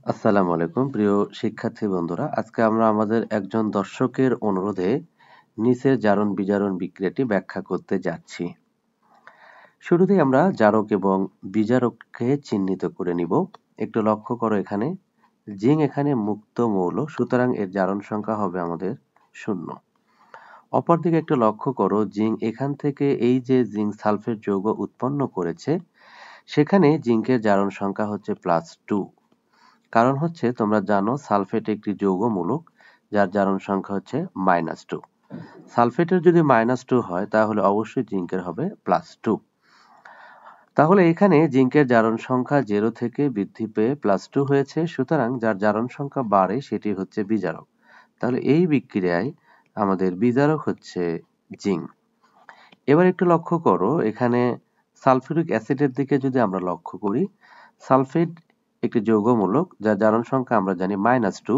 আসসালামু আলাইকুম প্রিয় শিক্ষার্থী বন্ধুরা, আজকে আমরা আমাদের একজন দর্শকের অনুরোধে নিচের জারণ বিজারণ বিক্রিয়াটি ব্যাখ্যা করতে যাচ্ছি। শুরুতেই আমরা জারক এবং বিজারককে চিহ্নিত করে নিব। একটু লক্ষ্য করো, এখানে জিঙ্ক এখানে মুক্ত মৌল, সুতরাং এর জারণ সংখ্যা হবে আমাদের 0। অপরদিকে একটু লক্ষ্য করো, জিঙ্ক এখান থেকে এই যে জিঙ্ক সালফেট যৌগ উৎপন্ন করেছে, সেখানে জিঙ্কের জারণ সংখ্যা হচ্ছে +2। কারণ হচ্ছে তোমরা জানো সালফেট একটি যৌগমূলক যার জারণ সংখ্যা হচ্ছে -2। সালফেটের যদি -2 হয় তাহলে অবশ্যই জিঙ্কের হবে +2। তাহলে এখানে জিঙ্কের জারণ সংখ্যা 0 থেকে বৃদ্ধি পেয়ে +2 হয়েছে, সুতরাং যার জারণ সংখ্যা বাড়ে সেটি হচ্ছে বিজারক। তাহলে এই বিক্রিয়ায় আমাদের বিজারক হচ্ছে জিঙ্ক। এবার একটু লক্ষ্য করো, এখানে সালফিউরিক অ্যাসিডের দিকে যদি আমরা লক্ষ্য করি, সালফেট একটি যৌগমূলক যার জারণ সংখ্যা আমরা জানি -2।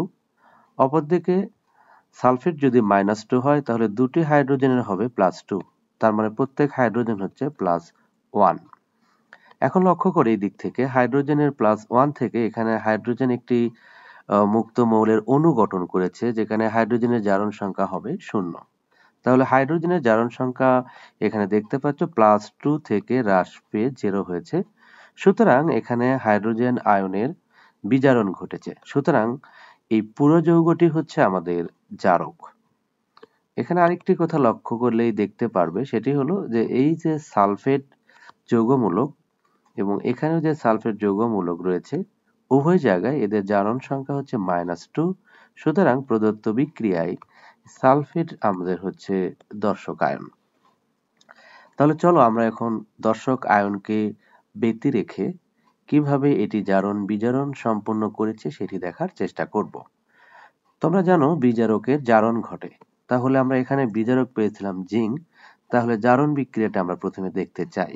অপরদিকে সালফেট যদি -2 হয় তাহলে দুটি হাইড্রোজেনের হবে +2, তার মানে প্রত্যেক হাইড্রোজেন হচ্ছে +1। এখন লক্ষ্য করি এই দিক থেকে হাইড্রোজেনের +1 থেকে এখানে হাইড্রোজেন একটি মুক্ত মৌলের অণু গঠন করেছে, যেখানে হাইড্রোজেনের জারণ সংখ্যা হবে 0। তাহলে হাইড্রোজেনের জারণ সংখ্যা এখানে দেখতে পাচ্ছ +2 থেকে হ্রাস পেয়ে 0 হয়েছে, সুতরাং এখানে হাইড্রোজেন আয়নের বিজারণ ঘটেছে। সুতরাং এই পুরো যৌগটি হচ্ছে আমাদের জারক। এখানে আরেকটি কথা লক্ষ্য করলেই দেখতে পারবে, সেটি হলো যে এই যে সালফেট যৌগমূলক এবং এখানেও যে সালফেট যৌগমূলক রয়েছে, উভয় জায়গায় এদের জারণ সংখ্যা হচ্ছে -2। সুতরাং প্রদত্ত বিক্রিয়ায় সালফেট আমাদের হচ্ছে দর্শক আয়ন। তাহলে চলো আমরা এখন দর্শক আয়নকে ব্যতি রেখে কিভাবে এটি জারণ বিজারণ সম্পন্ন করেছে সেটি দেখার চেষ্টা করব। তোমরা জানো বিজারকের জারণ ঘটে, তাহলে আমরা এখানে বিজারক পেয়েছিলাম জিঙ্ক, তাহলে জারণ বিক্রিয়াটা আমরা প্রথমে দেখতে চাই।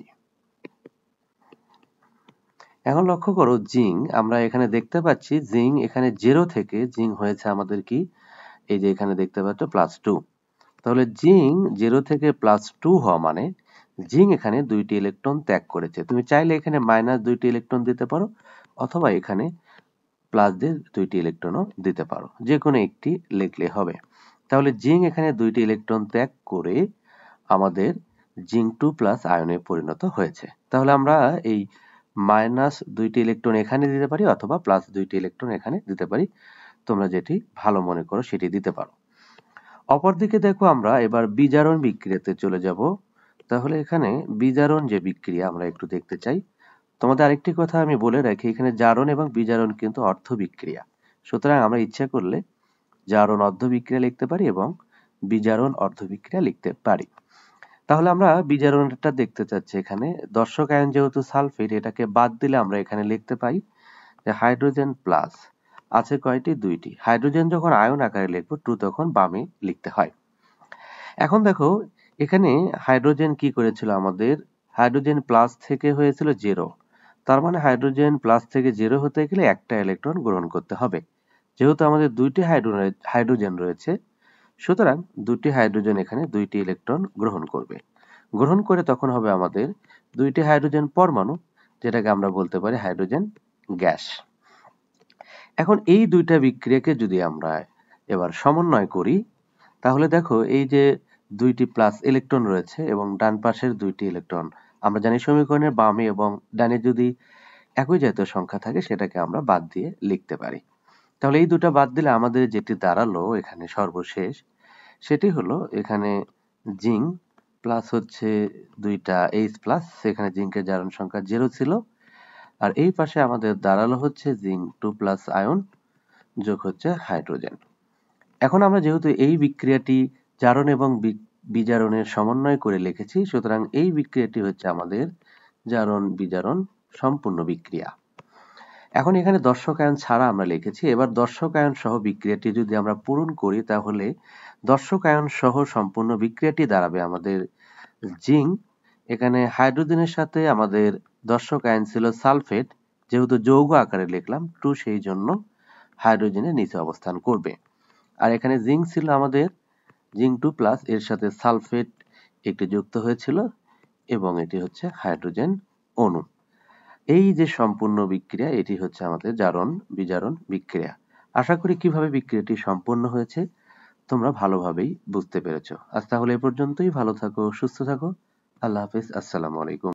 এখন লক্ষ্য করো, জিঙ্ক আমরা এখানে দেখতে পাচ্ছি জিঙ্ক এখানে 0 থেকে জিঙ্ক হয়েছে আমাদের কি, এই যে এখানে দেখতে পাচ্ছ +2। তাহলে জিঙ্ক 0 থেকে +2 হওয়া মানে জিঙ্ক এখানে 2টি ইলেকট্রন ত্যাগ করেছে। তুমি চাইলে এখানে -2টি ইলেকট্রন দিতে পারো, অথবা এখানে প্লাস দিয়ে 2টি ইলেকট্রনও দিতে পারো, যে কোনো একটি লিখলে হবে। তাহলে জিঙ্ক এখানে 2টি ইলেকট্রন ত্যাগ করে আমাদের জিঙ্ক 2+ আয়নে পরিণত হয়েছে। তাহলে আমরা এই -2টি ইলেকট্রন এখানে দিতে পারি অথবা +2টি ইলেকট্রন এখানে দিতে পারি, তোমরা যেটি ভালো মনে করো সেটি দিতে পারো। অপরদিকে দেখো, আমরা এবার বিজারণ বিক্রিয়াতে চলে যাব। তাহলে এখানে বিজারণ যে বিক্রিয়া আমরা একটু দেখতে চাই। তোমাদের আরেকটি কথা আমি বলে রাখি, এখানে জারণ এবং বিজারণ কিন্তু অর্ধ বিক্রিয়া, সুতরাং আমরা ইচ্ছা করলে জারণ অর্ধ বিক্রিয়া লিখতে পারি এবং বিজারণ অর্ধ বিক্রিয়া লিখতে পারি। তাহলে আমরা বিজারণটা দেখতে চাচ্ছি। এখানে দর্শক আয়ন যেহেতু সালফেট, এটাকে বাদ দিলে আমরা এখানে লিখতে পাই যে হাইড্রোজেন প্লাস আছে কয়টি, 2টি। হাইড্রোজেন যখন আয়ন আকারে লিখবো 2 তখন বামে লিখতে হয়। এখন দেখো, এখানে হাইড্রোজেন কি করেছিল, আমাদের হাইড্রোজেন প্লাস থেকে হয়েছিল 0। তার মানে হাইড্রোজেন প্লাস থেকে 0 হতে গেলে একটা ইলেকট্রন গ্রহণ করতে হবে। যেহেতু আমাদের 2টি হাইড্রোজেন রয়েছে, সুতরাং 2টি হাইড্রোজেন এখানে 2টি ইলেকট্রন গ্রহণ করবে। গ্রহণ করে তখন হবে আমাদের 2টি হাইড্রোজেন পরমাণু, যেটাকে আমরা বলতে পারি হাইড্রোজেন গ্যাস। এখন এই দুইটা বিক্রিয়াকে যদি আমরা এবার সমন্বয় করি, তাহলে দেখো এই যে 2টি প্লাস ইলেকট্রন রয়েছে এবং ডান পাশের 2টি ইলেকট্রন, আমরা জানি সমীকরণের বামে এবং ডানে যদি একই জাতীয় সংখ্যা থাকে সেটাকে আমরা বাদ দিয়ে লিখতে পারি। তাহলে এই দুটো বাদ দিলে আমাদের যেটি দাঁড়ালো এখানে সর্বশেষ, সেটি হলো এখানে জিঙ্ক প্লাস হচ্ছে 2টা H+, সেখানে জিঙ্কের জারণ সংখ্যা 0 ছিল, আর এই পাশে আমাদের দাঁড়ালো হচ্ছে জিঙ্ক 2+ আয়ন যোগ হচ্ছে হাইড্রোজেন। এখন আমরা যেহেতু এই বিক্রিয়াটি জারণ এবং বিজারণের সমন্বয় করে লিখেছি, সুতরাং এই বিক্রিয়াটি হচ্ছে আমাদের জারণ বিজারণ সম্পূর্ণ বিক্রিয়া। এখন এখানে দর্শক আয়ন ছাড়া আমরা লিখেছি, এবার দর্শক আয়ন সহ বিক্রিয়াটি যদি আমরা পূরণ করি, তাহলে দর্শক আয়ন সহ সম্পূর্ণ বিক্রিয়াটি দাঁড়াবে আমাদের জিঙ্ক, এখানে হাইড্রোজেনের সাথে আমাদের দর্শক আয়ন ছিল সালফেট, যেহেতু যৌগ আকারে লিখলাম 2, সেই জন্য হাইড্রোজেনের নিচে অবস্থান করবে। আর এখানে জিঙ্ক ছিল আমাদের জিঙ্ক 2+, এর সাথে সালফেট একটি যুক্ত হয়েছিল এবং এটি হচ্ছে হাইড্রোজেন অণু। এই যে সম্পূর্ণ বিক্রিয়া এটি হচ্ছে আমাদের জারণ বিজারণ বিক্রিয়া। আশা করি কিভাবে বিক্রিয়াটি সম্পন্ন হয়েছে তোমরা ভালোভাবেই বুঝতে পেরেছো। আজ তাহলে এ পর্যন্তই। ভালো থাকো, সুস্থ থাকো। আল্লাহ হাফেজ। আসসালামু আলাইকুম।